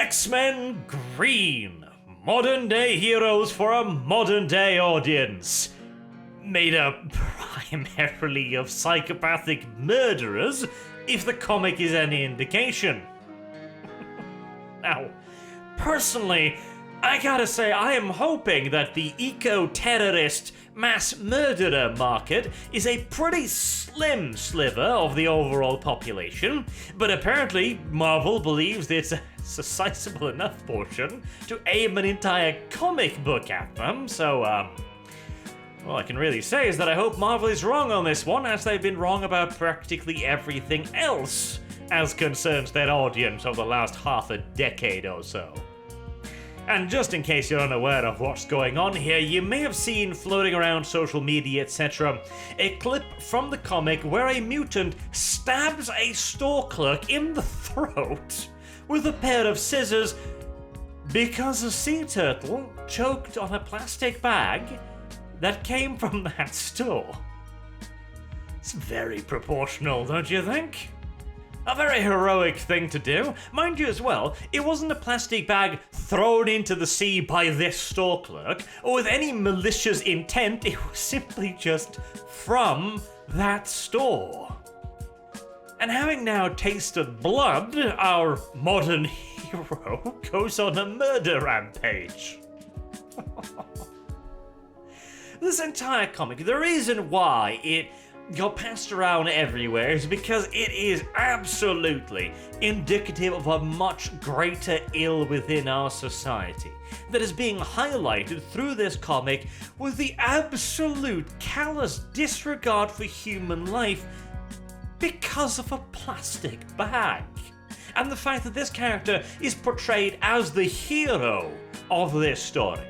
X-Men Green. Modern day heroes for a modern day audience. Made up primarily of psychopathic murderers, if the comic is any indication. Now, personally, I gotta say I am hoping that the eco-terrorist mass murderer market is a pretty slim sliver of the overall population, but apparently Marvel believes it's a sizable enough portion to aim an entire comic book at them, so all I can really say is that I hope Marvel is wrong on this one, as they've been wrong about practically everything else as concerns their audience over the last half a decade or so. And just in case you're unaware of what's going on here, you may have seen floating around social media, etc., a clip from the comic where a mutant stabs a store clerk in the throat with a pair of scissors because a sea turtle choked on a plastic bag that came from that store. It's very proportional, don't you think? A very heroic thing to do. Mind you as well, it wasn't a plastic bag thrown into the sea by this store clerk, or with any malicious intent, it was simply just from that store. And having now tasted blood, our modern hero goes on a murder rampage. This entire comic, the reason why it got passed around everywhere is because it is absolutely indicative of a much greater ill within our society that is being highlighted through this comic with the absolute callous disregard for human life because of a plastic bag. And the fact that this character is portrayed as the hero of this story.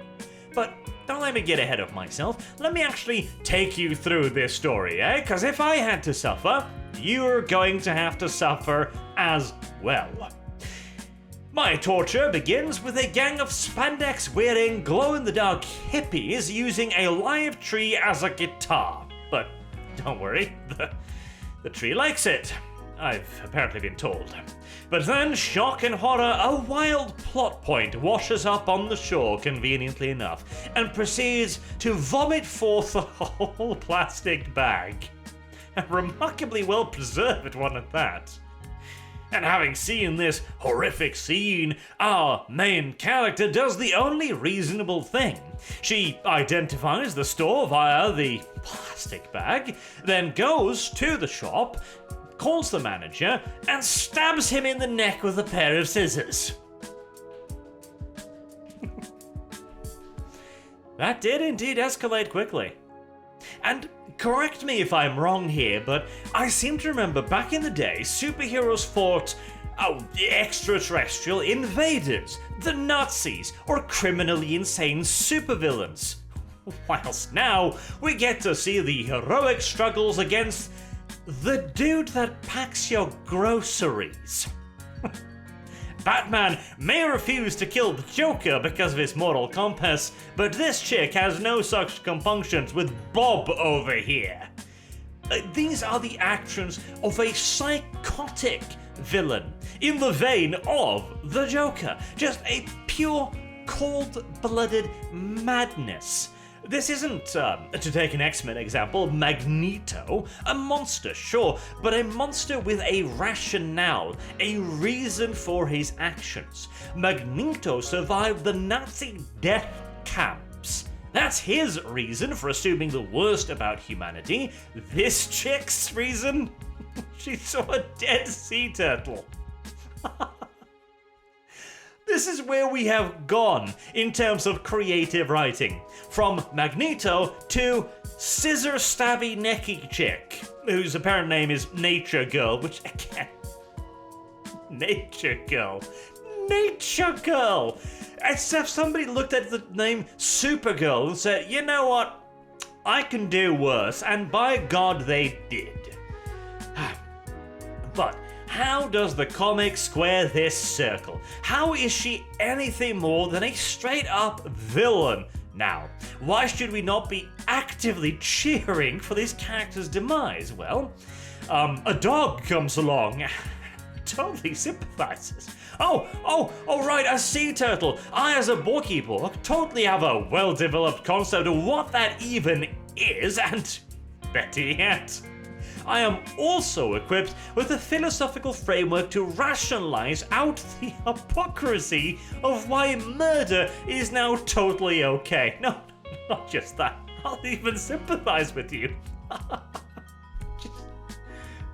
But don't let me get ahead of myself. Let me actually take you through this story, eh? Because if I had to suffer, you're going to have to suffer as well. My torture begins with a gang of spandex-wearing, glow-in-the-dark hippies using a live tree as a guitar. But don't worry, the tree likes it. I've apparently been told. But then, shock and horror, a wild plot point washes up on the shore, conveniently enough, and proceeds to vomit forth a whole plastic bag. A remarkably well preserved one at that. And having seen this horrific scene, our main character does the only reasonable thing. She identifies the store via the plastic bag, then goes to the shop, calls the manager, and stabs him in the neck with a pair of scissors. That did indeed escalate quickly. And correct me if I'm wrong here, but I seem to remember back in the day, superheroes fought extraterrestrial invaders, the Nazis, or criminally insane supervillains. Whilst now, we get to see the heroic struggles against the dude that packs your groceries. Batman may refuse to kill the Joker because of his moral compass, but this chick has no such compunctions with Bob over here. These are the actions of a psychotic villain, in the vein of the Joker. Just a pure, cold-blooded madness. This isn't, to take an X-Men example, Magneto, a monster, sure, but a monster with a rationale, a reason for his actions. Magneto survived the Nazi death camps. That's his reason for assuming the worst about humanity. This chick's reason? She saw a dead sea turtle. This is where we have gone in terms of creative writing. From Magneto to scissor stabby necky chick, whose apparent name is Nature Girl, which again, Nature Girl. Nature Girl! As if somebody looked at the name Supergirl and said, you know what, I can do worse, and by God they did. But how does the comic square this circle? How is she anything more than a straight-up villain? Now, why should we not be actively cheering for this character's demise? Well, a dog comes along totally sympathizes. Oh, right, a sea turtle. I, as a bulky book, totally have a well-developed concept of what that even is, and better yet, I am also equipped with a philosophical framework to rationalize out the hypocrisy of why murder is now totally okay. No, not just that. I'll even sympathize with you.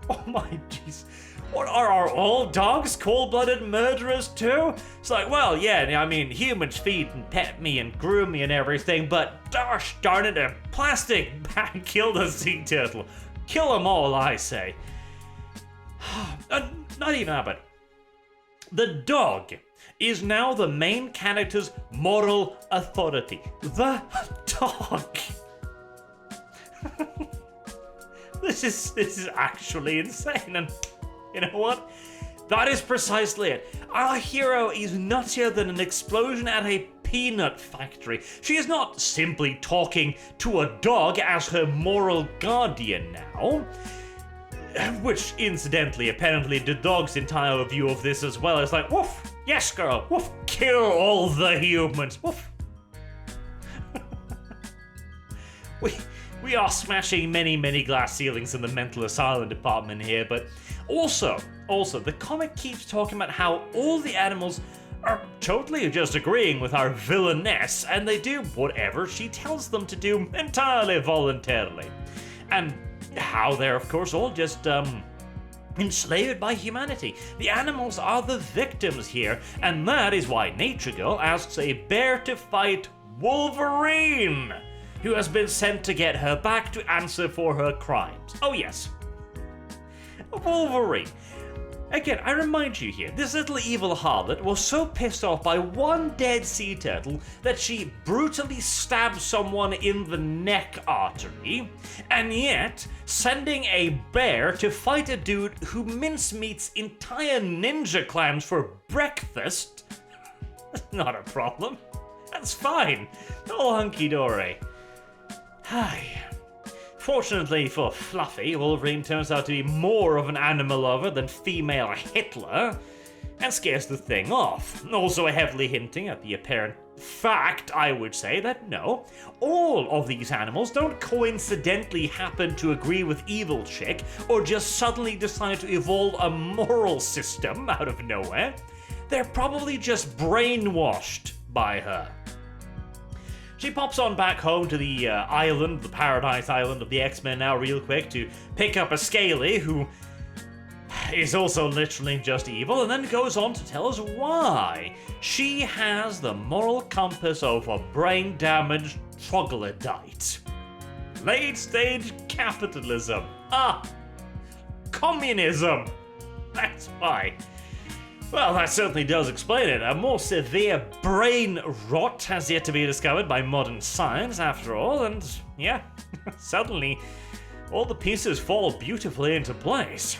Oh my jeez. What are all dogs cold-blooded murderers too? It's like, well, yeah, I mean, humans feed and pet me and groom me and everything, but gosh darn it, a plastic bag killed a sea turtle. Kill them all, I say. Not even that, but the dog is now the main character's moral authority. The dog. This is actually insane, and you know what? That is precisely it. Our hero is nuttier than an explosion at a peanut factory. She is not simply talking to a dog as her moral guardian now. Which, incidentally, apparently the dog's entire view of this as well is like, woof, yes girl, woof, kill all the humans, woof. We are smashing many glass ceilings in the mental asylum department here, but also, the comic keeps talking about how all the animals are totally just agreeing with our villainess, and they do whatever she tells them to do entirely voluntarily. And how they're, of course, all just, enslaved by humanity. The animals are the victims here, and that is why Nature Girl asks a bear to fight Wolverine, who has been sent to get her back to answer for her crimes. Oh yes, Wolverine. Again, I remind you here, this little evil harlot was so pissed off by one dead sea turtle that she brutally stabbed someone in the neck artery, and yet sending a bear to fight a dude who mincemeats entire ninja clans for breakfast, that's not a problem. That's fine. All hunky-dory. Hi. Fortunately for Fluffy, Wolverine turns out to be more of an animal lover than female Hitler, and scares the thing off. Also heavily hinting at the apparent fact, I would say, that no, all of these animals don't coincidentally happen to agree with Evil Chick, or just suddenly decide to evolve a moral system out of nowhere. They're probably just brainwashed by her. She pops on back home to the island, the paradise island of the X-Men now real quick to pick up a Scaly who is also literally just evil, and then goes on to tell us why she has the moral compass of a brain-damaged troglodyte. Late-stage capitalism. Communism. That's why. Well, that certainly does explain it. A more severe brain rot has yet to be discovered by modern science, after all, and yeah, suddenly all the pieces fall beautifully into place.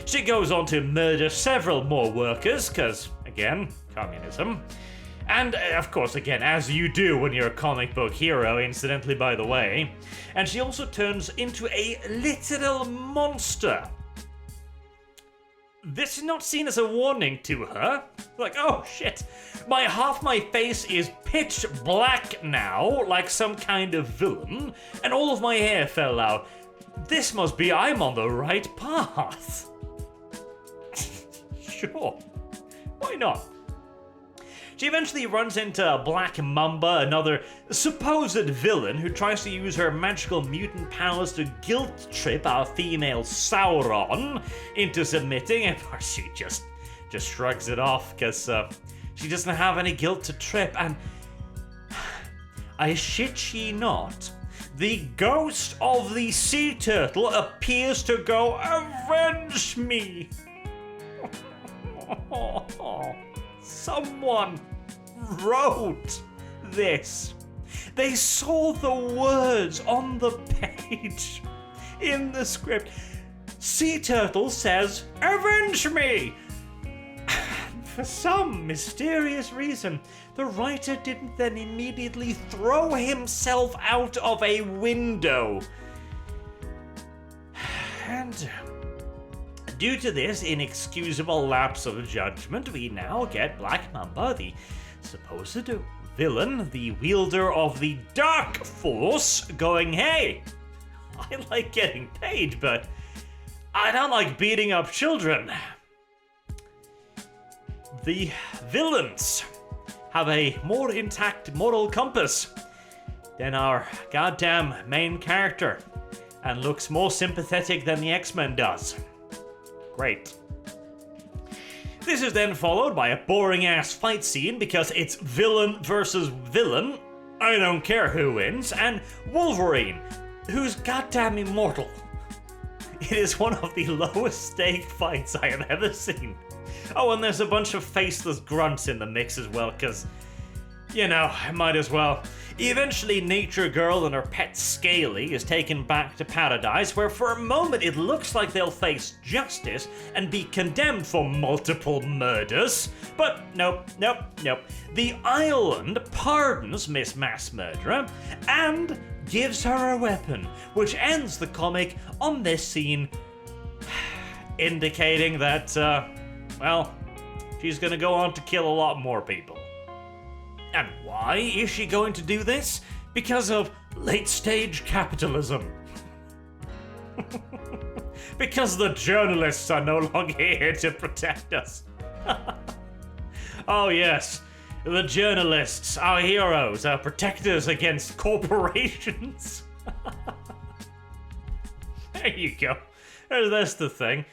She goes on to murder several more workers, because, again, communism. And, of course, again, as you do when you're a comic book hero, incidentally, by the way. And she also turns into a literal monster. This is not seen as a warning to her. Like, oh shit, half my face is pitch black now, like some kind of villain, and all of my hair fell out. This must be I'm on the right path. Sure, why not? She eventually runs into Black Mamba, another supposed villain who tries to use her magical mutant powers to guilt trip our female Sauron into submitting, and she just shrugs it off because she doesn't have any guilt to trip, and I shit ye not, the ghost of the sea turtle appears to go, "Avenge me!" Someone wrote this. They saw the words on the page in the script. Sea Turtle says, "Avenge me!" For some mysterious reason, the writer didn't then immediately throw himself out of a window. And Due to this inexcusable lapse of judgment, we now get Black Mamba, the supposed villain, the wielder of the Dark Force, going, hey, I like getting paid, but I don't like beating up children. The villains have a more intact moral compass than our goddamn main character, and looks more sympathetic than the X-Men does. Great. This is then followed by a boring-ass fight scene because it's villain versus villain, I don't care who wins, and Wolverine, who's goddamn immortal. It is one of the lowest stake fights I have ever seen. Oh, and there's a bunch of faceless grunts in the mix as well, because, you know, I might as well. Eventually, Nature Girl and her pet Scaly is taken back to Paradise, where for a moment it looks like they'll face justice and be condemned for multiple murders. But nope. The island pardons Miss Mass Murderer and gives her a weapon, which ends the comic on this scene, indicating that, well, she's gonna go on to kill a lot more people. And why is she going to do this? Because of late-stage capitalism. Because the journalists are no longer here to protect us. Oh yes, the journalists, our heroes, our protectors against corporations. There you go. That's the thing.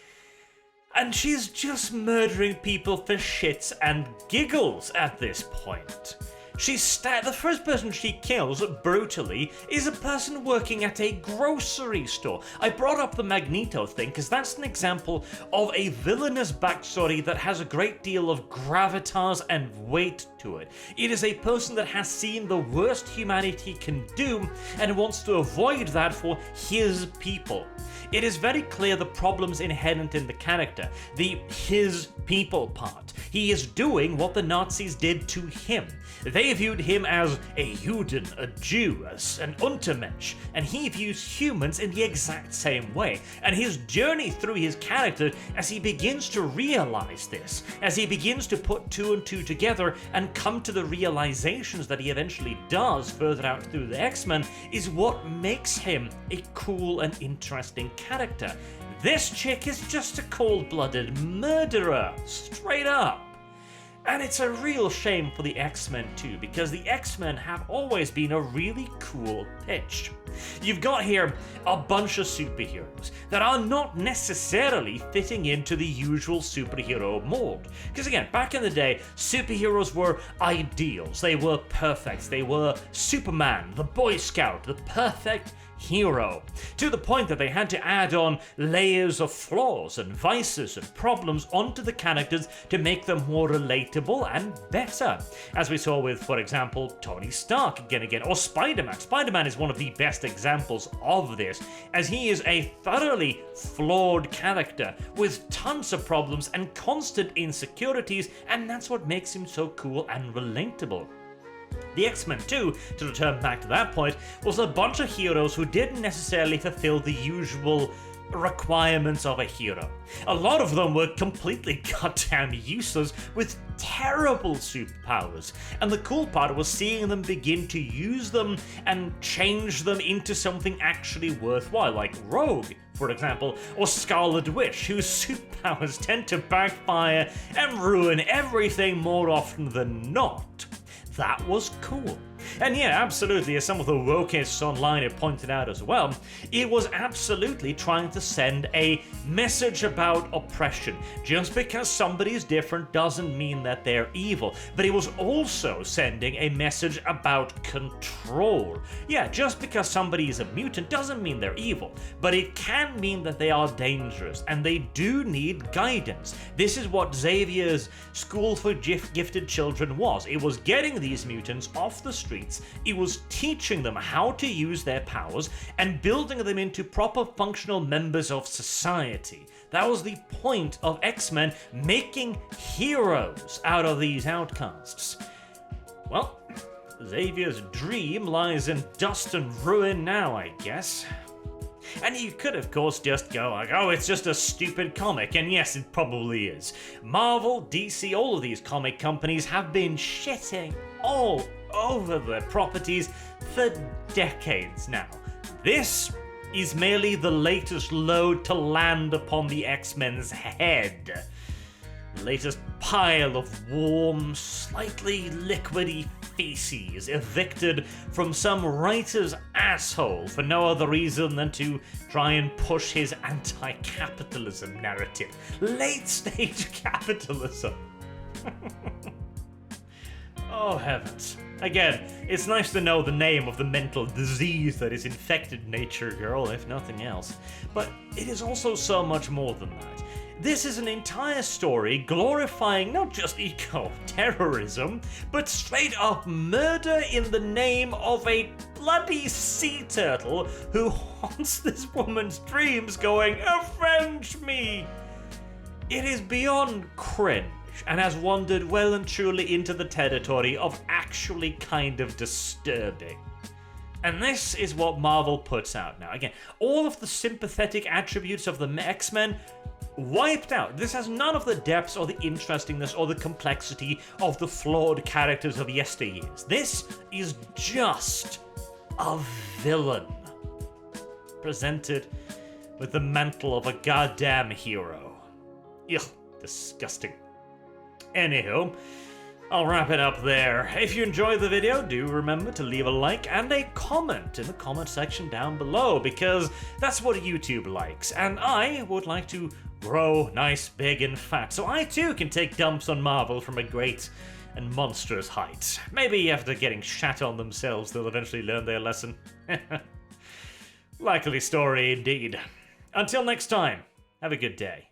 And she's just murdering people for shits and giggles at this point. The first person she kills, brutally, is a person working at a grocery store. I brought up the Magneto thing because that's an example of a villainous backstory that has a great deal of gravitas and weight to it. It is a person that has seen the worst humanity can do and wants to avoid that for his people. It is very clear the problems inherent in the character, the his people part. He is doing what the Nazis did to him. They viewed him as a Juden, a Jew, as an Untermensch, and he views humans in the exact same way. And his journey through his character, as he begins to realize this, as he begins to put two and two together and come to the realizations that he eventually does further out through the X-Men, is what makes him a cool and interesting character. This chick is just a cold-blooded murderer, straight up. And it's a real shame for the X-Men too, because the X-Men have always been a really cool pitch. You've got here a bunch of superheroes that are not necessarily fitting into the usual superhero mold. Because again, back in the day, superheroes were ideals, they were perfect, they were Superman, the Boy Scout, the perfect hero, to the point that they had to add on layers of flaws and vices and problems onto the characters to make them more relatable and better. As we saw with, for example, Tony Stark again, or Spider-Man. Spider-Man is one of the best examples of this, as he is a thoroughly flawed character with tons of problems and constant insecurities, and that's what makes him so cool and relatable. The X-Men 2, to return back to that point, was a bunch of heroes who didn't necessarily fulfill the usual requirements of a hero. A lot of them were completely goddamn useless with terrible superpowers, and the cool part was seeing them begin to use them and change them into something actually worthwhile, like Rogue, for example, or Scarlet Witch, whose superpowers tend to backfire and ruin everything more often than not. That was cool. And yeah, absolutely, as some of the wokeists online have pointed out as well, it was absolutely trying to send a message about oppression. Just because somebody is different doesn't mean that they're evil, but it was also sending a message about control. Yeah, just because somebody is a mutant doesn't mean they're evil, but it can mean that they are dangerous, and they do need guidance. This is what Xavier's School for Gifted Children was. It was getting these mutants off the streets, it was teaching them how to use their powers and building them into proper functional members of society. That was the point of X-Men, making heroes out of these outcasts. Well, Xavier's dream lies in dust and ruin now, I guess. And you could, of course, just go like, oh, it's just a stupid comic, and yes, it probably is. Marvel, DC, all of these comic companies have been shitting all over their properties for decades now. This is merely the latest load to land upon the X-Men's head. The latest pile of warm, slightly liquidy feces evicted from some writer's asshole for no other reason than to try and push his anti-capitalism narrative. Late-stage capitalism. Oh heavens. Again, it's nice to know the name of the mental disease that has infected Nature Girl, if nothing else. But it is also so much more than that. This is an entire story glorifying not just eco-terrorism, but straight up murder in the name of a bloody sea turtle who haunts this woman's dreams going, "Avenge me!" It is beyond cringe, and has wandered well and truly into the territory of actually kind of disturbing. And this is what Marvel puts out now. Again, all of the sympathetic attributes of the X-Men wiped out. This has none of the depths or the interestingness or the complexity of the flawed characters of yesteryears. This is just a villain presented with the mantle of a goddamn hero. Ugh, disgusting. Anywho, I'll wrap it up there. If you enjoyed the video, do remember to leave a like and a comment in the comment section down below, because that's what YouTube likes, and I would like to grow nice, big, and fat, so I too can take dumps on Marvel from a great and monstrous height. Maybe after getting shat on themselves, they'll eventually learn their lesson. Likely story indeed. Until next time, have a good day.